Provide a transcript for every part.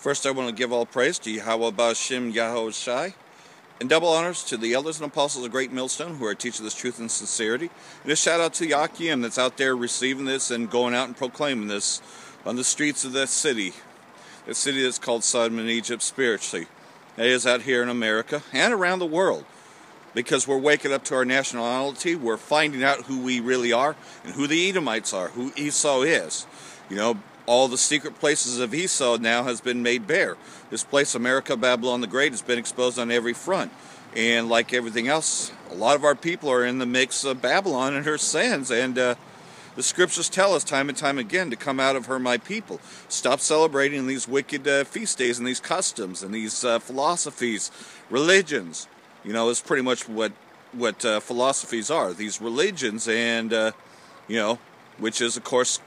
First, I want to give all praise to Yahweh Ba'Shem Yahweh Shai, and double honors to the elders and apostles of Great Millstone who are teaching this truth and sincerity. And a shout out to Yakim that's out there receiving this and going out and proclaiming this on the streets of that city that's called Sodom and Egypt spiritually. It is out here in America and around the world, because we're waking up to our nationality. We're finding out who we really are and who the Edomites are, who Esau is. You know, all the secret places of Esau now has been made bare. This place, America, Babylon the Great, has been exposed on every front. And like everything else, a lot of our people are in the mix of Babylon and her sins. And the scriptures tell us time and time again to come out of her, my people. Stop celebrating these wicked feast days and these customs and these philosophies, religions. You know, it's pretty much what philosophies are. These religions and, you know, which is, of course,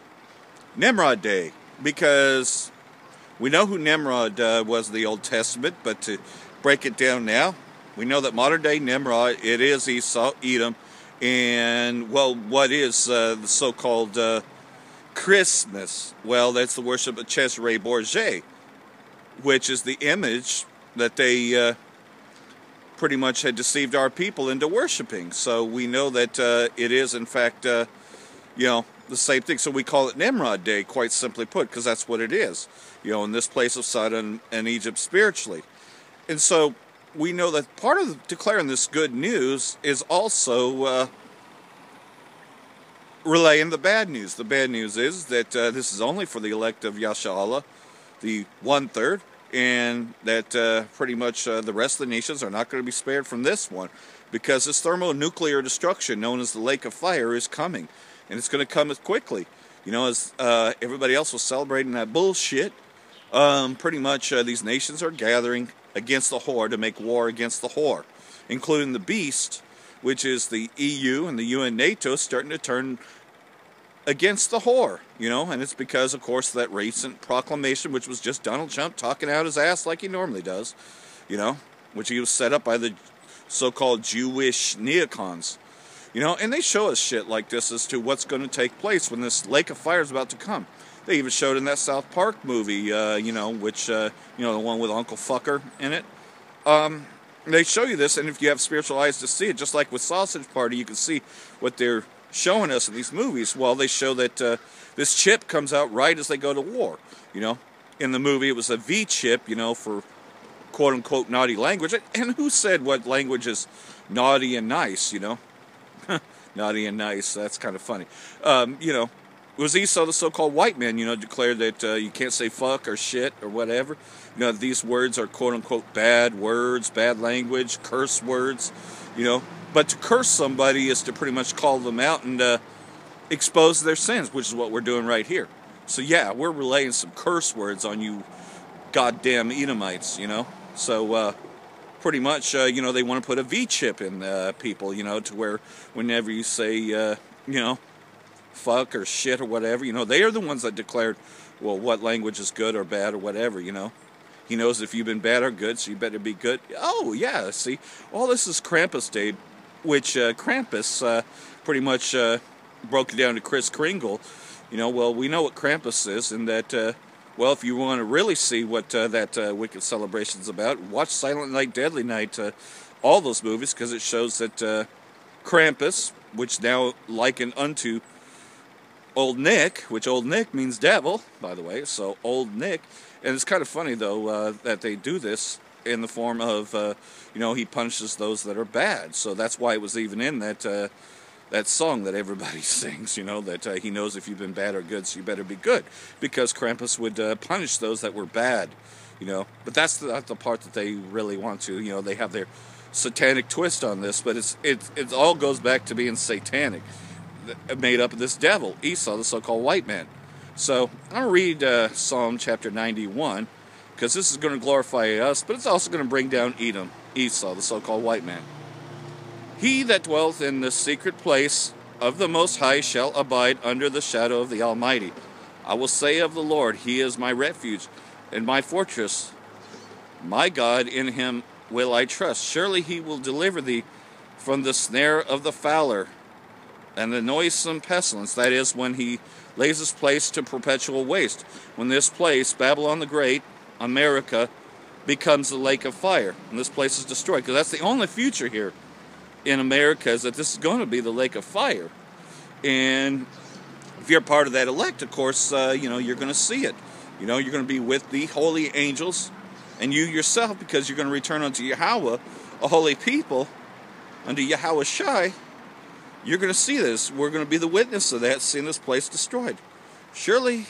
Nimrod Day, because we know who Nimrod was in the Old Testament, but to break it down now, we know that modern day Nimrod, it is Esau, Edom, and, well, what is the so-called Christmas? Well, that's the worship of Cesare Borgia, which is the image that they pretty much had deceived our people into worshiping. So we know that it is, in fact, you know, the same thing. So we call it Nimrod Day, quite simply put, because that's what it is, you know, in this place of Sodom and Egypt spiritually. And so we know that part of declaring this good news is also relaying the bad news. The bad news is that this is only for the elect of Yasha, the 1/3, and that pretty much the rest of the nations are not going to be spared from this one, because this thermonuclear destruction known as the lake of fire is coming. And it's going to come as quickly. You know, as everybody else was celebrating that bullshit, pretty much these nations are gathering against the whore to make war against the whore, including the beast, which is the EU and the UN NATO starting to turn against the whore, you know, and it's because, of course, that recent proclamation, which was just Donald Trump talking out his ass like he normally does, you know, which he was set up by the so-called Jewish neocons. You know, and they show us shit like this as to what's going to take place when this lake of fire is about to come. They even showed in that South Park movie, you know, which, you know, the one with Uncle Fucker in it. They show you this, and if you have spiritual eyes to see it, just like with Sausage Party, you can see what they're showing us in these movies. Well, they show that this chip comes out right as they go to war, you know. In the movie, it was a V chip, you know, for quote-unquote naughty language. And who said what language is naughty and nice, you know? Naughty and nice, that's kind of funny. You know, it was Esau, the so-called white man, you know, declared that you can't say fuck or shit or whatever. You know, these words are quote-unquote bad words, bad language, curse words, you know. But to curse somebody is to pretty much call them out and expose their sins, which is what we're doing right here. So yeah, we're relaying some curse words on you goddamn Edomites, you know. So, pretty much, you know, they want to put a V chip in people, you know, to where whenever you say, you know, fuck or shit or whatever, you know, they are the ones that declared, well, what language is good or bad or whatever, you know. He knows if you've been bad or good, so you better be good. Oh, yeah, see, all this is Krampus Day, which Krampus pretty much broke it down to Kris Kringle. You know, well, we know what Krampus is, and that... well, if you want to really see what that wicked celebration is about, watch Silent Night, Deadly Night, all those movies, because it shows that Krampus, which now likened unto Old Nick, which Old Nick means devil, by the way, so Old Nick, and it's kind of funny, though, that they do this in the form of, you know, he punishes those that are bad, so that's why it was even in that that song that everybody sings, you know, that he knows if you've been bad or good, so you better be good, because Krampus would punish those that were bad, you know. But that's not the part that they really want to, you know. They have their satanic twist on this, but it all goes back to being satanic, made up of this devil, Esau, the so-called white man. So I'm going to read Psalm chapter 91, because this is going to glorify us, but it's also going to bring down Edom, Esau, the so-called white man. He that dwelleth in the secret place of the Most High shall abide under the shadow of the Almighty. I will say of the Lord, He is my refuge and my fortress. My God, in Him will I trust. Surely He will deliver thee from the snare of the fowler and the noisome pestilence. That is, when He lays His place to perpetual waste. When this place, Babylon the Great, America becomes the lake of fire, and this place is destroyed. Because that's the only future here in America, is that this is going to be the lake of fire. And if you're part of that elect, of course, you're going to see it. You're going to be with the holy angels, and you yourself, because you're going to return unto Yahweh, a holy people, unto Yahweh Shai. You're going to see this. We're going to be the witness of that, seeing this place destroyed. Surely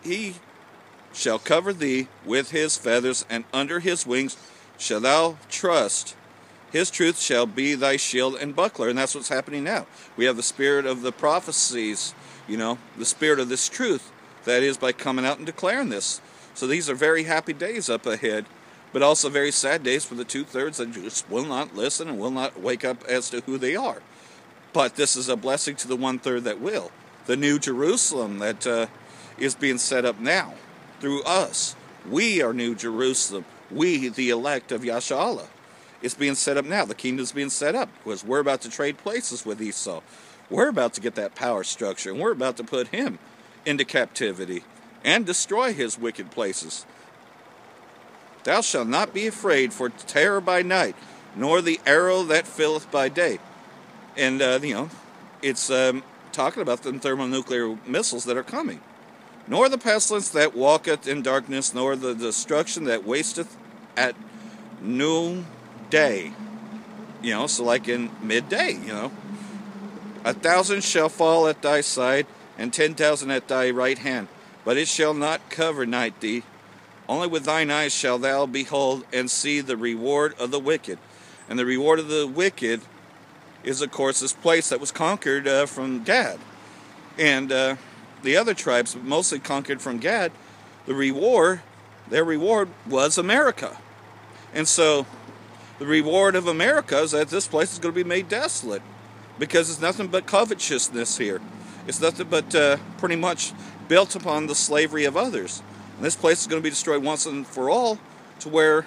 he shall cover thee with his feathers, and under his wings shalt thou trust. His truth shall be thy shield and buckler. And that's what's happening now. We have the spirit of the prophecies, the spirit of this truth. That is by coming out and declaring this. So these are very happy days up ahead, but also very sad days for the 2/3 that just will not listen and will not wake up as to who they are. But this is a blessing to the 1/3 that will. The new Jerusalem that is being set up now through us. We are New Jerusalem. We, the elect of Yashala. It's being set up now. The kingdom's being set up because we're about to trade places with Esau. We're about to get that power structure, and we're about to put him into captivity and destroy his wicked places. Thou shalt not be afraid for terror by night, nor the arrow that filleth by day. And, it's talking about the thermonuclear missiles that are coming. Nor the pestilence that walketh in darkness, nor the destruction that wasteth at noonday. So like in midday, 1,000 shall fall at thy side, and 10,000 at thy right hand. But it shall not cover night thee. Only with thine eyes shalt thou behold and see the reward of the wicked. And the reward of the wicked is, of course, this place that was conquered from Gad. And the other tribes, mostly conquered from Gad, their reward was America. And so the reward of America is that this place is going to be made desolate, because it's nothing but covetousness here. It's nothing but pretty much built upon the slavery of others. And this place is going to be destroyed once and for all, to where,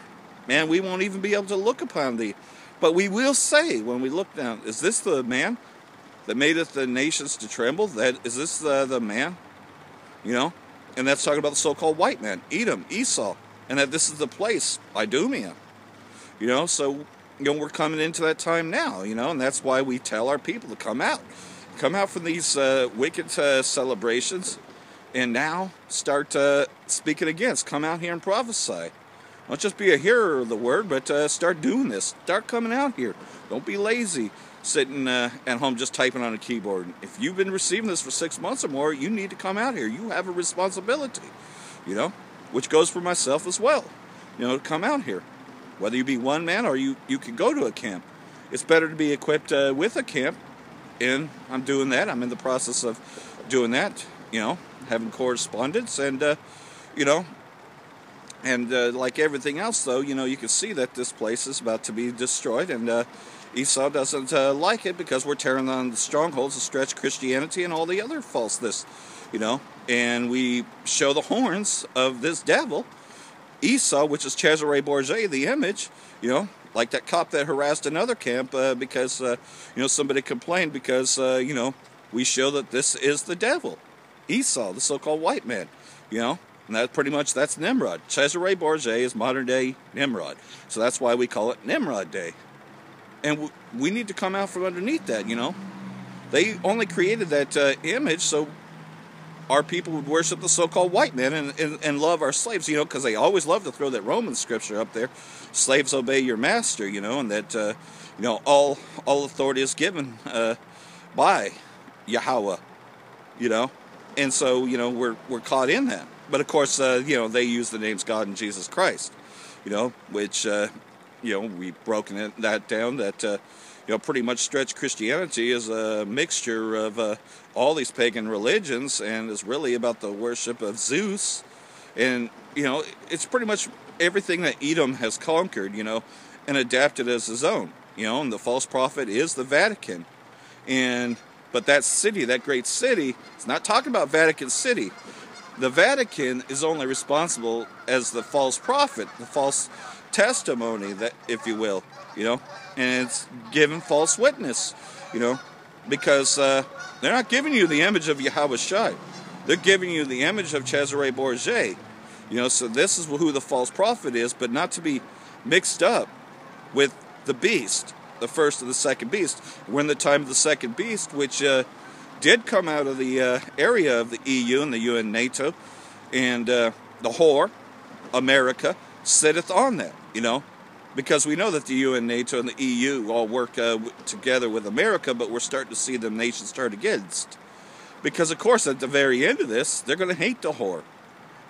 man, we won't even be able to look upon thee. But we will say, when we look down, is this the man that madeth the nations to tremble? Is this the man? And that's talking about the so-called white man, Edom, Esau. And that this is the place, Idumea. So, we're coming into that time now, and that's why we tell our people to come out. Come out from these wicked celebrations, and now start speaking against. Come out here and prophesy. Don't just be a hearer of the word, but start doing this. Start coming out here. Don't be lazy, sitting at home just typing on a keyboard. If you've been receiving this for 6 months or more, you need to come out here. You have a responsibility, which goes for myself as well, to come out here. Whether you be one man or you can go to a camp. It's better to be equipped with a camp, and I'm doing that. I'm in the process of doing that, having correspondence, and, like everything else, though, you can see that this place is about to be destroyed, and Esau doesn't like it, because we're tearing down the strongholds of stretch Christianity and all the other falseness, and we show the horns of this devil, Esau, which is Cesare Borgia, the image, like that cop that harassed another camp because, somebody complained because, we show that this is the devil, Esau, the so-called white man, and that's Nimrod. Cesare Borgia is modern-day Nimrod, so that's why we call it Nimrod Day. And we need to come out from underneath that, They only created that image so our people would worship the so-called white man and love our slaves, because they always love to throw that Roman scripture up there. Slaves, obey your master, and that, all authority is given by Yahweh, And so, we're caught in that. But, of course, they use the names God and Jesus Christ, which, we've broken that down, that, pretty much stretch Christianity is a mixture of all these pagan religions, and is really about the worship of Zeus. And, it's pretty much everything that Edom has conquered, and adapted as his own, and the false prophet is the Vatican. But that city, that great city, it's not talking about Vatican City. The Vatican is only responsible as the false prophet, the false testimony, that, if you will, and it's giving false witness, because they're not giving you the image of Yahweh Shai. They're giving you the image of Cesare Borgia, You know, so this is who the false prophet is, but not to be mixed up with the beast, the first and the second beast. We're in the time of the second beast, which did come out of the area of the EU and the UN, NATO, and the whore, America, sitteth on that, you know, because we know that the UN, NATO, and the EU all work together with America, but we're starting to see them nations turn against. Because, of course, at the very end of this, they're going to hate the whore.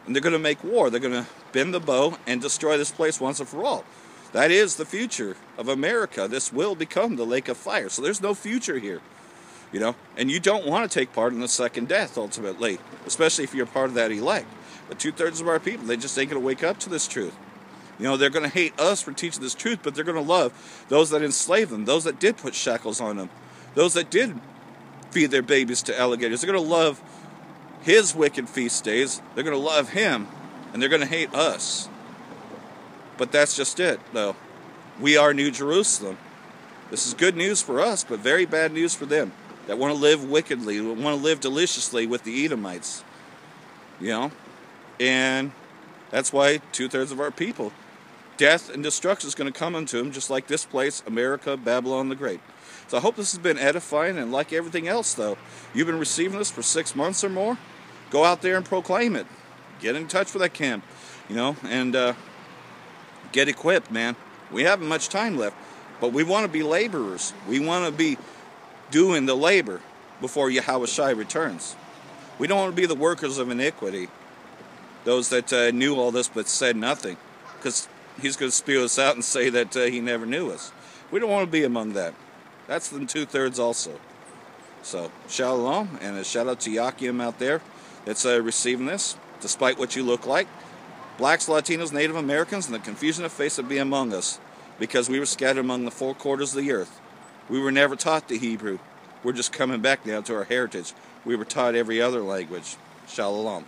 And they're going to make war. They're going to bend the bow and destroy this place once and for all. That is the future of America. This will become the lake of fire. So there's no future here, you know. And you don't want to take part in the second death, ultimately, especially if you're part of that elect. But 2/3 of our people, they just ain't going to wake up to this truth. You know, they're going to hate us for teaching this truth, but they're going to love those that enslaved them, those that did put shackles on them, those that did feed their babies to alligators. They're going to love his wicked feast days. They're going to love him, and they're going to hate us. But that's just it, though. We are New Jerusalem. This is good news for us, but very bad news for them that want to live wickedly, want to live deliciously with the Edomites. You know? And that's why 2/3 of our people, death and destruction is going to come unto them, just like this place, America, Babylon the Great. So I hope this has been edifying, and like everything else, though, you've been receiving this for 6 months or more, go out there and proclaim it. Get in touch with that camp, you know, and get equipped, man. We haven't much time left, but we want to be laborers. We want to be doing the labor before Yahushua returns. We don't want to be the workers of iniquity, those that knew all this but said nothing, because he's going to spew us out and say that he never knew us. We don't want to be among that. That's them 2/3 also. So, shalom, and a shout out to Yakim out there that's receiving this, despite what you look like. Blacks, Latinos, Native Americans, and the confusion of face that be among us, because we were scattered among the 4 quarters of the earth. We were never taught the Hebrew. We're just coming back now to our heritage. We were taught every other language. Shalom.